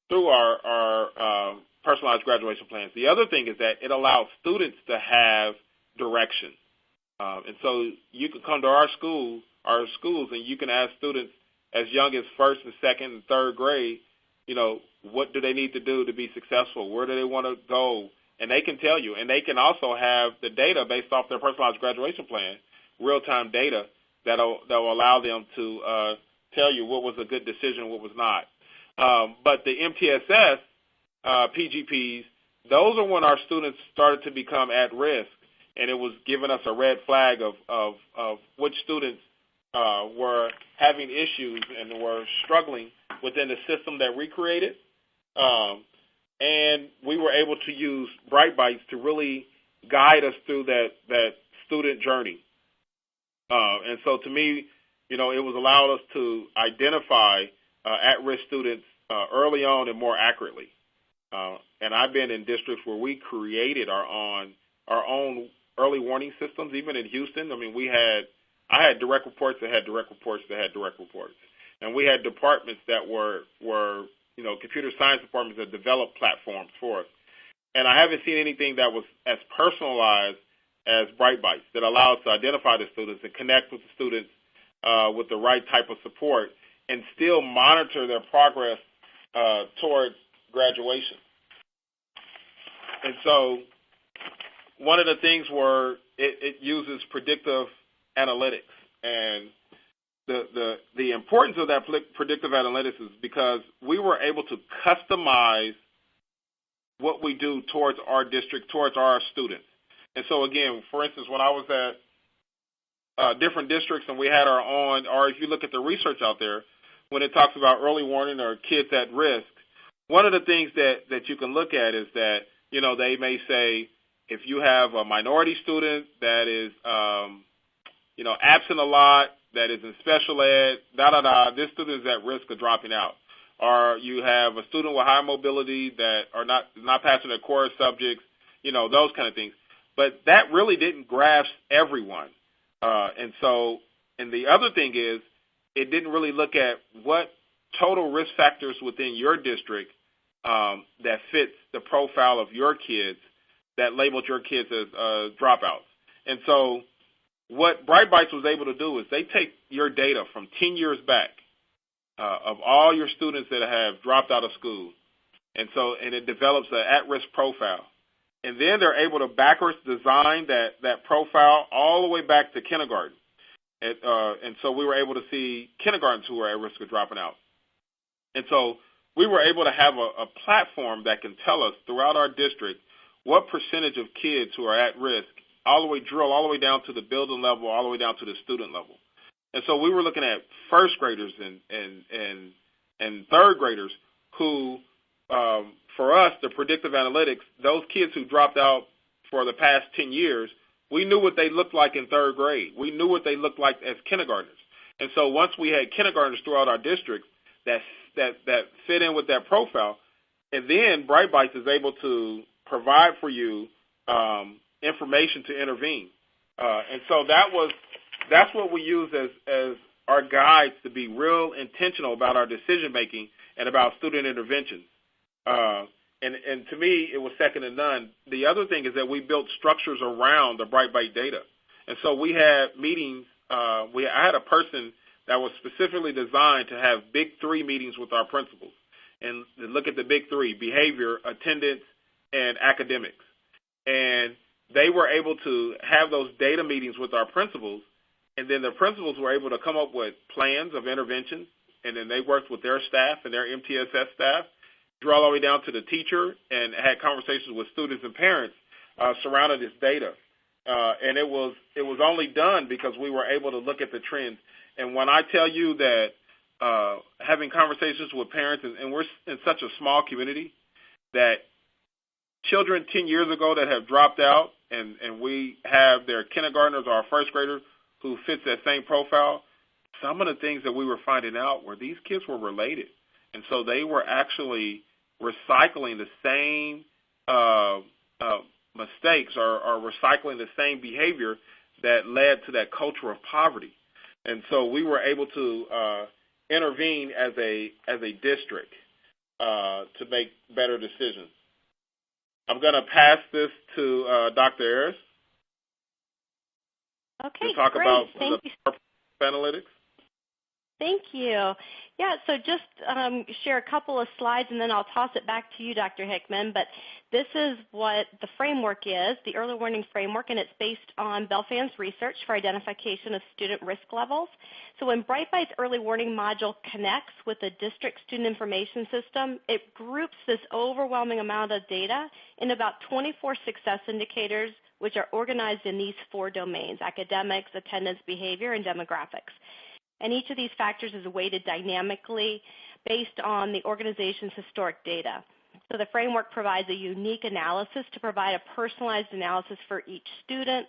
through our personalized graduation plans. The other thing is that it allows students to have direction. And so you can come to our schools, and you can ask students as young as first and second and third grade, what do they need to do to be successful? Where do they want to go? And they can tell you. And they can also have the data based off their personalized graduation plan, real-time data that will allow them to tell you what was a good decision, what was not. But the MTSS PGPs, those are when our students started to become at risk, and it was giving us a red flag of which students were having issues and were struggling within the system that we created. And we were able to use Bright Bites to really guide us through that student journey. And so to me, it was allowed us to identify at-risk students early on and more accurately. And I've been in districts where we created our own early warning systems, even in Houston. I mean, I had direct reports that had direct reports that had direct reports. And we had departments that were computer science departments that developed platforms for us. And I haven't seen anything that was as personalized as Bright Bites that allows us to identify the students and connect with the students with the right type of support and still monitor their progress towards graduation. And so one of the things were it uses predictive analytics. And the importance of that predictive analytics is because we were able to customize what we do towards our district, towards our students. And so, again, for instance, when I was at different districts and we had our own, or if you look at the research out there, when it talks about early warning or kids at risk, one of the things that you can look at is that, they may say if you have a minority student that is, absent a lot, that is in special ed, this student is at risk of dropping out. Or you have a student with high mobility that are not passing their core subjects, those kind of things. But that really didn't grasp everyone. And the other thing is it didn't really look at what total risk factors within your district that fits the profile of your kids that labeled your kids as dropouts. And so what Bright Bites was able to do is they take your data from 10 years back of all your students that have dropped out of school, and it develops an at-risk profile. And then they're able to backwards design that profile all the way back to kindergarten. And so we were able to see kindergartens who were at risk of dropping out. And so we were able to have a platform that can tell us throughout our district what percentage of kids who are at risk, all the way down to the building level, all the way down to the student level. And so we were looking at first graders and third graders who, for us, the predictive analytics, those kids who dropped out for the past 10 years, we knew what they looked like in third grade. We knew what they looked like as kindergartners. And so once we had kindergartners throughout our district that fit in with that profile, and then Bright Bites is able to provide for you information to intervene. And so that's what we use as our guides to be real intentional about our decision making and about student intervention. And to me, it was second to none. The other thing is that we built structures around the Bright Bite data. And so we had meetings. I had a person that was specifically designed to have big three meetings with our principals and look at the big three: behavior, attendance, and academics. And they were able to have those data meetings with our principals, and then the principals were able to come up with plans of intervention, and then they worked with their staff and their MTSS staff, drew all the way down to the teacher, and had conversations with students and parents surrounding this data. And it was only done because we were able to look at the trends. And when I tell you that having conversations with parents, and we're in such a small community, that children 10 years ago that have dropped out, and we have their kindergartners or our first graders who fits that same profile, some of the things that we were finding out were these kids were related. And so they were actually recycling the same mistakes or recycling the same behavior that led to that culture of poverty. And so we were able to intervene as a district to make better decisions. I'm going to pass this to Dr. Ayers to talk about the analytics. Thank you. Yeah, so just share a couple of slides, and then I'll toss it back to you, Dr. Hickman. But this is what the framework is, the early warning framework, and it's based on Belfan's research for identification of student risk levels. So when Bright Bites early warning module connects with the district student information system, it groups this overwhelming amount of data in about 24 success indicators, which are organized in these 4 domains: academics, attendance, behavior, and demographics. And each of these factors is weighted dynamically based on the organization's historic data. So the framework provides a unique analysis to provide a personalized analysis for each student,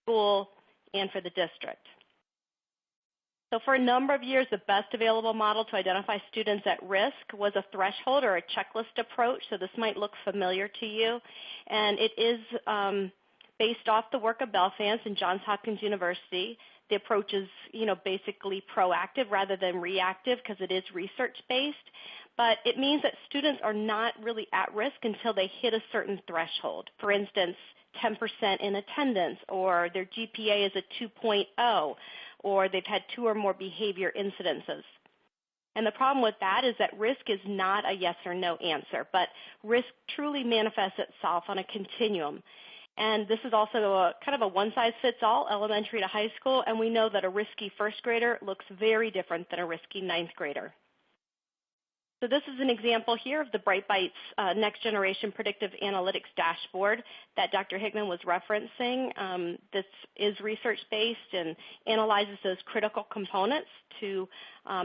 school, and for the district. So for a number of years, the best available model to identify students at risk was a threshold or a checklist approach. So this might look familiar to you. And it is based off the work of Belfan's and Johns Hopkins University. The approach is, basically proactive rather than reactive because it is research-based. But it means that students are not really at risk until they hit a certain threshold. For instance, 10% in attendance, or their GPA is a 2.0, or they've had 2 or more behavior incidences. And the problem with that is that risk is not a yes or no answer, but risk truly manifests itself on a continuum. And this is also kind of a one-size-fits-all, elementary to high school, and we know that a risky first grader looks very different than a risky ninth grader. So this is an example here of the Bright Bites Next Generation Predictive Analytics Dashboard that Dr. Hickman was referencing. This is research-based and analyzes those critical components to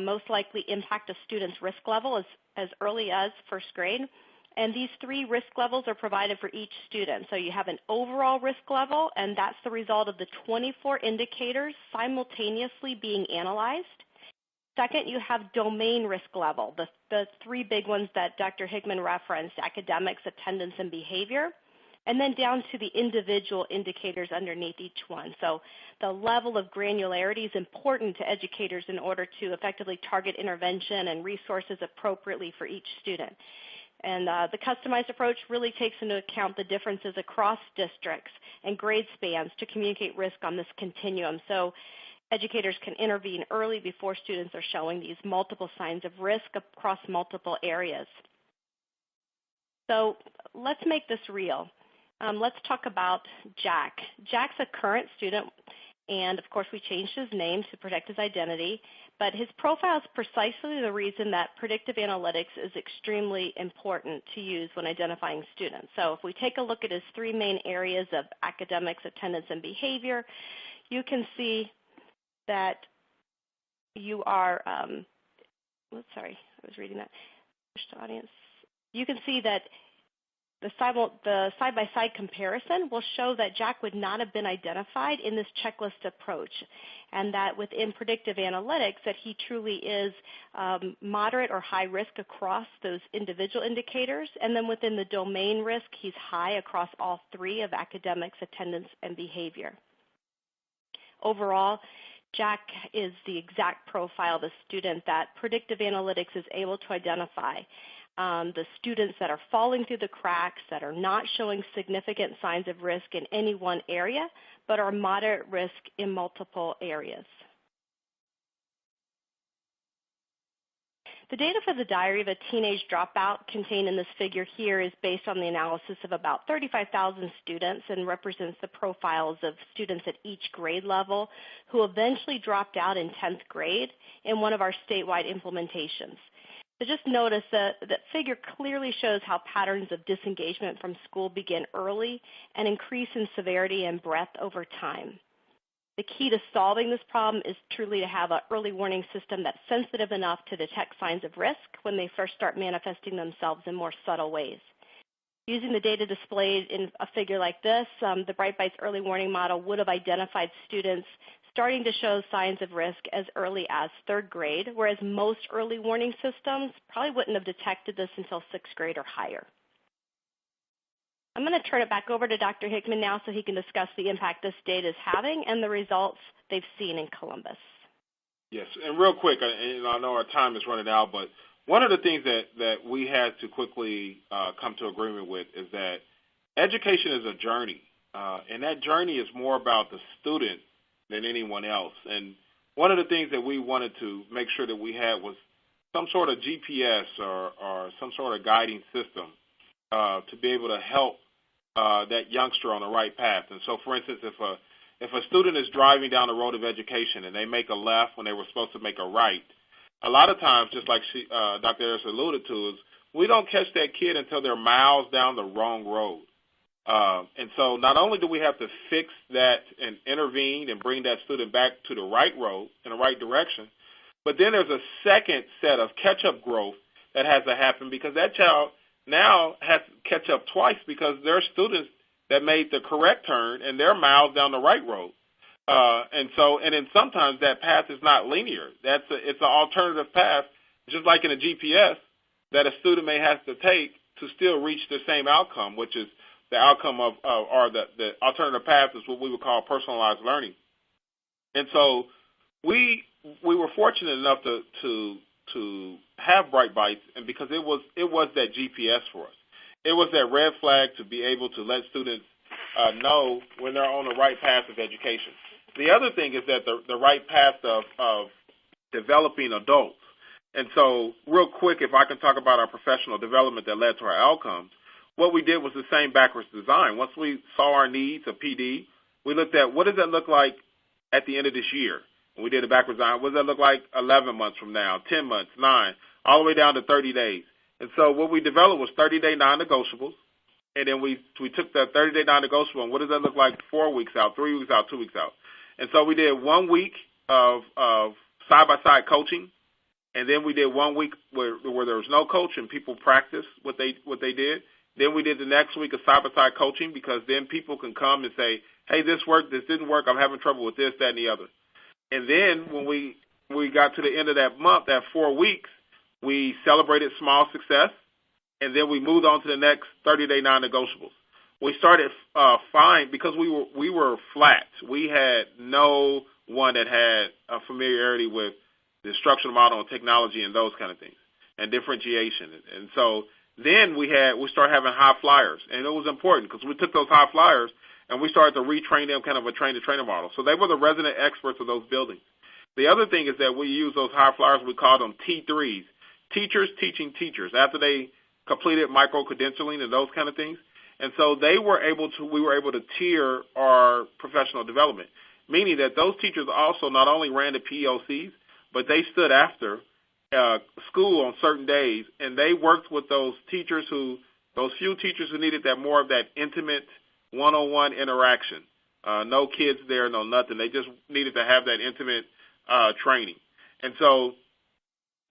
most likely impact a student's risk level as early as first grade. And these 3 risk levels are provided for each student. So you have an overall risk level, and that's the result of the 24 indicators simultaneously being analyzed. Second, you have domain risk level, the 3 big ones that Dr. Hickman referenced: academics, attendance, and behavior. And then down to the individual indicators underneath each one. So the level of granularity is important to educators in order to effectively target intervention and resources appropriately for each student. And the customized approach really takes into account the differences across districts and grade spans to communicate risk on this continuum. So educators can intervene early before students are showing these multiple signs of risk across multiple areas. So let's make this real. Let's talk about Jack. Jack's a current student, and of course we changed his name to protect his identity, but his profile is precisely the reason that predictive analytics is extremely important to use when identifying students. So if we take a look at his three main areas of academics, attendance, and behavior, you can see that you are, sorry, I was reading that. Push to audience. You can see that the side-by-side comparison will show that Jack would not have been identified in this checklist approach, and that within predictive analytics that he truly is moderate or high risk across those individual indicators, and then within the domain risk, he's high across all three of academics, attendance, and behavior. Overall, Jack is the exact profile of the student that predictive analytics is able to identify. The students that are falling through the cracks, that are not showing significant signs of risk in any one area, but are moderate risk in multiple areas. The data for the Diary of a Teenage Dropout contained in this figure here is based on the analysis of about 35,000 students and represents the profiles of students at each grade level who eventually dropped out in 10th grade in one of our statewide implementations. So just notice that figure clearly shows how patterns of disengagement from school begin early and increase in severity and breadth over time. The key to solving this problem is truly to have an early warning system that's sensitive enough to detect signs of risk when they first start manifesting themselves in more subtle ways. Using the data displayed in a figure like this, the Bright Bites early warning model would have identified students starting to show signs of risk as early as 3rd grade, whereas most early warning systems probably wouldn't have detected this until 6th grade or higher. I'm going to turn it back over to Dr. Hickman now so he can discuss the impact this data is having and the results they've seen in Columbus. Yes, and real quick, and I know our time is running out, but one of the things that we had to quickly come to agreement with is that education is a journey, and that journey is more about the student than anyone else. And one of the things that we wanted to make sure that we had was some sort of GPS or some sort of guiding system to be able to help that youngster on the right path. And so, for instance, if a student is driving down the road of education and they make a left when they were supposed to make a right, a lot of times, just like Dr. Ayers alluded to, is we don't catch that kid until they're miles down the wrong road. And so not only do we have to fix that and intervene and bring that student back to the right road in the right direction, but then there's a second set of catch-up growth that has to happen because that child now has to catch up twice because there are students that made the correct turn and they're miles down the right road. And then sometimes that path is not linear. It's an alternative path, just like in a GPS, that a student may have to take to still reach the same outcome, which is the outcome of or the alternative path is what we would call personalized learning. And so we were fortunate enough to have Bright Bites, and because it was that GPS for us. It was that red flag to be able to let students know when they're on the right path of education. The other thing is that the right path of developing adults. And so real quick, if I can talk about our professional development that led to our outcomes, what we did was the same backwards design. Once we saw our needs, a PD, we looked at what does that look like at the end of this year. And we did a backwards design. What does that look like 11 months from now, 10 months, 9, all the way down to 30 days. And so what we developed was 30-day non-negotiables. And then we took that 30-day non-negotiable, and what does that look like 4 weeks out, 3 weeks out, 2 weeks out. And so we did 1 week of side-by-side coaching, and then we did 1 week where there was no coach and people practiced what they did. Then we did the next week of side-by-side coaching because then people can come and say, hey, this worked, this didn't work, I'm having trouble with this, that, and the other. And then when we got to the end of that month, that 4 weeks, we celebrated small success, and then we moved on to the next 30-day non-negotiables. We started fine because we were flat. We had no one that had a familiarity with the instructional model and technology and those kind of things and differentiation. And so Then we started having high flyers, and it was important because we took those high flyers and we started to retrain them, kind of a train-the-trainer model. So they were the resident experts of those buildings. The other thing is that we use those high flyers, we call them T3s, teachers teaching teachers, after they completed micro-credentialing and those kind of things. And so we were able to tier our professional development, meaning that those teachers also not only ran the POCs, but they stood after school on certain days, and they worked with those few teachers who needed more of that intimate one-on-one interaction. No kids there, no nothing. They just needed to have that intimate training. And so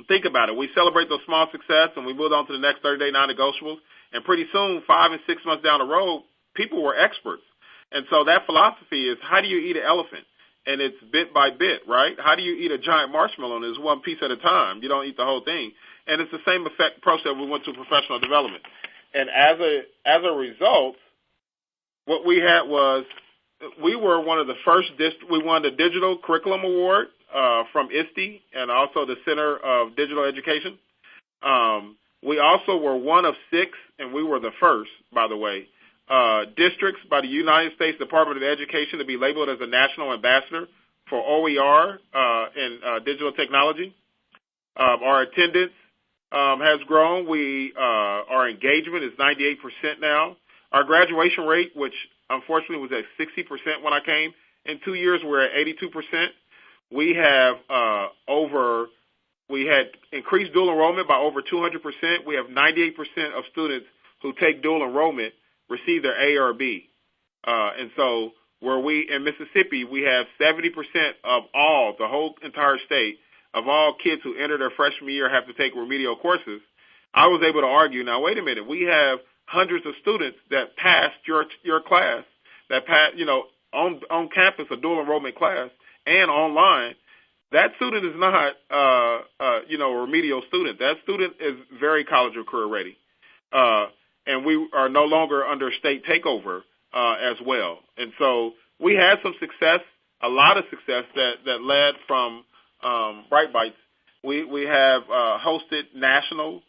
think about it. We celebrate those small success, and we move on to the next 30-day non-negotiables. And pretty soon, 5 and 6 months down the road, people were experts. And so that philosophy is, how do you eat an elephant? And it's bit by bit, right? How do you eat a giant marshmallow? And it's one piece at a time. You don't eat the whole thing. And it's the same approach that we went to professional development. And as a result, what we had was we were one of the first we won the Digital Curriculum Award from ISTE and also the Center of Digital Education. We also were one of 6, and we were the first, by the way, districts by the United States Department of Education to be labeled as a national ambassador for OER in digital technology. Our attendance has grown. Our engagement is 98% now. Our graduation rate, which unfortunately was at 60% when I came, in 2 years we're at 82%. We had increased dual enrollment by over 200%. We have 98% of students who take dual enrollment receive their A or B. And so in Mississippi, we have 70% of the whole entire state, of all kids who enter their freshman year have to take remedial courses. I was able to argue, now wait a minute, we have hundreds of students that passed your class, that passed, on campus, a dual enrollment class, and online. That student is not, a remedial student. That student is very college or career ready. And we are no longer under state takeover as well. And so we had some success, a lot of success that led from Bright Bites. We have hosted national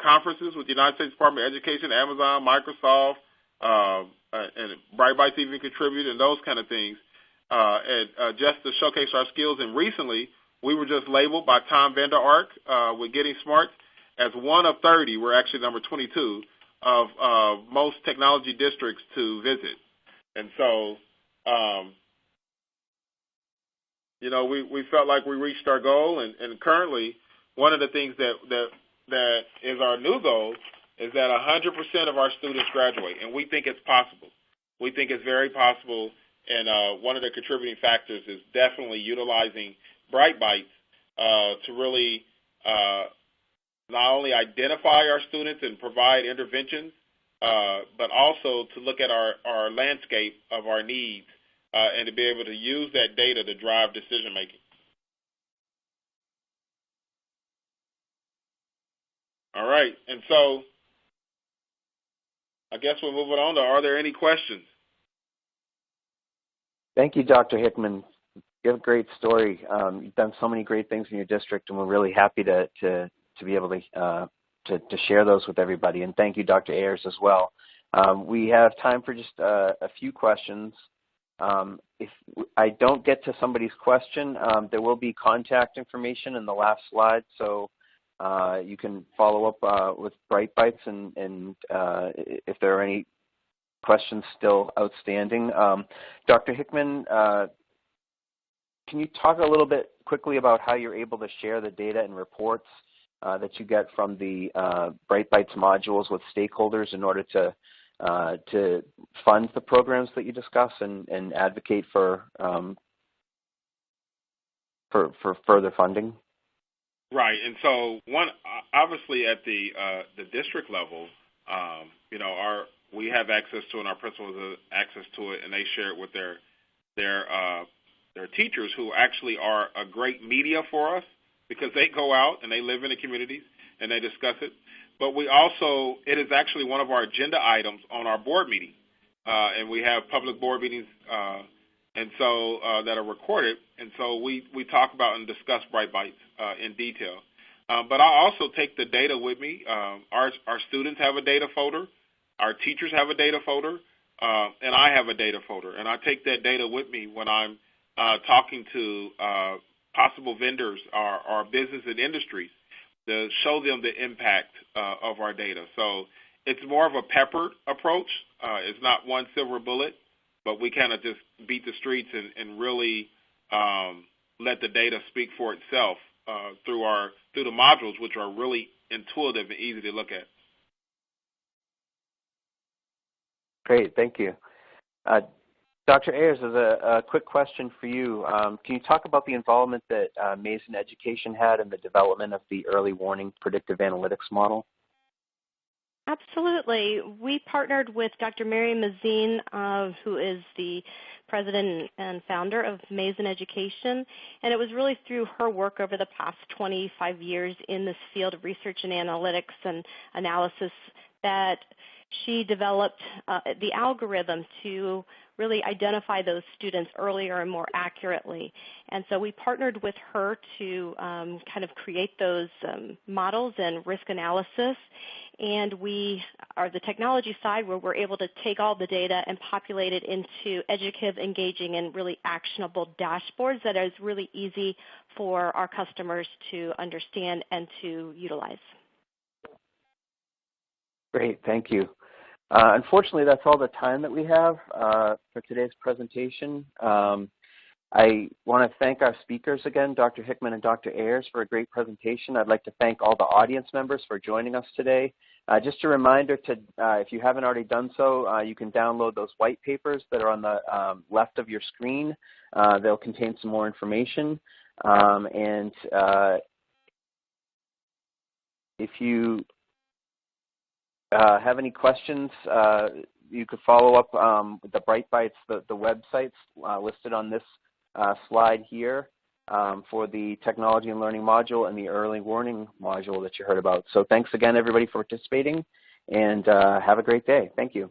conferences with the United States Department of Education, Amazon, Microsoft, and Bright Bites even contribute and those kind of things, and just to showcase our skills. And recently, we were just labeled by Tom Vander Ark with Getting Smart as one of 30. We're actually number 22 of most technology districts to visit. And so, we felt like we reached our goal. And currently, one of the things that is our new goal is that 100% of our students graduate, and we think it's possible. We think it's very possible, and one of the contributing factors is definitely utilizing Bright Bites to really not only identify our students and provide interventions, but also to look at our landscape of our needs and to be able to use that data to drive decision-making. All right, and so I guess we're moving on to, are there any questions? Thank you, Dr. Hickman. You have a great story. You've done so many great things in your district, and we're really happy to be able to share those with everybody. And thank you, Dr. Ayers, as well. We have time for just a few questions. If I don't get to somebody's question, there will be contact information in the last slide, so you can follow up with Bright Bites, and if there are any questions still outstanding. Dr. Hickman, can you talk a little bit quickly about how you're able to share the data and reports that you get from the Bright Bites modules with stakeholders in order to fund the programs that you discuss and advocate for further funding? Right, and so obviously at the district level, we have access to it, and our principals have access to it, and they share it with their teachers, who actually are a great media for us because they go out and they live in the communities and they discuss it. But it is actually one of our agenda items on our board meeting, and we have public board meetings, and so that are recorded, and so we talk about and discuss Bright Bites in detail. But I also take the data with me. Our students have a data folder. Our teachers have a data folder. And I have a data folder. And I take that data with me when I'm talking to possible vendors or business and industries to show them the impact of our data. So it's more of a peppered approach. It's not one silver bullet, but we kind of just beat the streets and really let the data speak for itself through the modules, which are really intuitive and easy to look at. Great, thank you. Dr. Ayers, as a quick question for you, can you talk about the involvement that Mason Education had in the development of the early warning predictive analytics model? Absolutely. We partnered with Dr. Mary Mazine, who is the president and founder of Mason Education, and it was really through her work over the past 25 years in this field of research and analytics and analysis that she developed the algorithm to really identify those students earlier and more accurately. And so we partnered with her to kind of create those models and risk analysis. And we are the technology side where we're able to take all the data and populate it into educative, engaging, and really actionable dashboards that is really easy for our customers to understand and to utilize. Great, thank you. Unfortunately, that's all the time that we have for today's presentation. I want to thank our speakers again, Dr. Hickman and Dr. Ayers, for a great presentation. I'd like to thank all the audience members for joining us today. Just a reminder to, if you haven't already done so, you can download those white papers that are on the left of your screen. They'll contain some more information. If you have any questions, you could follow up with the Bright Bites, the websites listed on this slide here for the technology and learning module and the early warning module that you heard about. So thanks again, everybody, for participating, and have a great day. Thank you.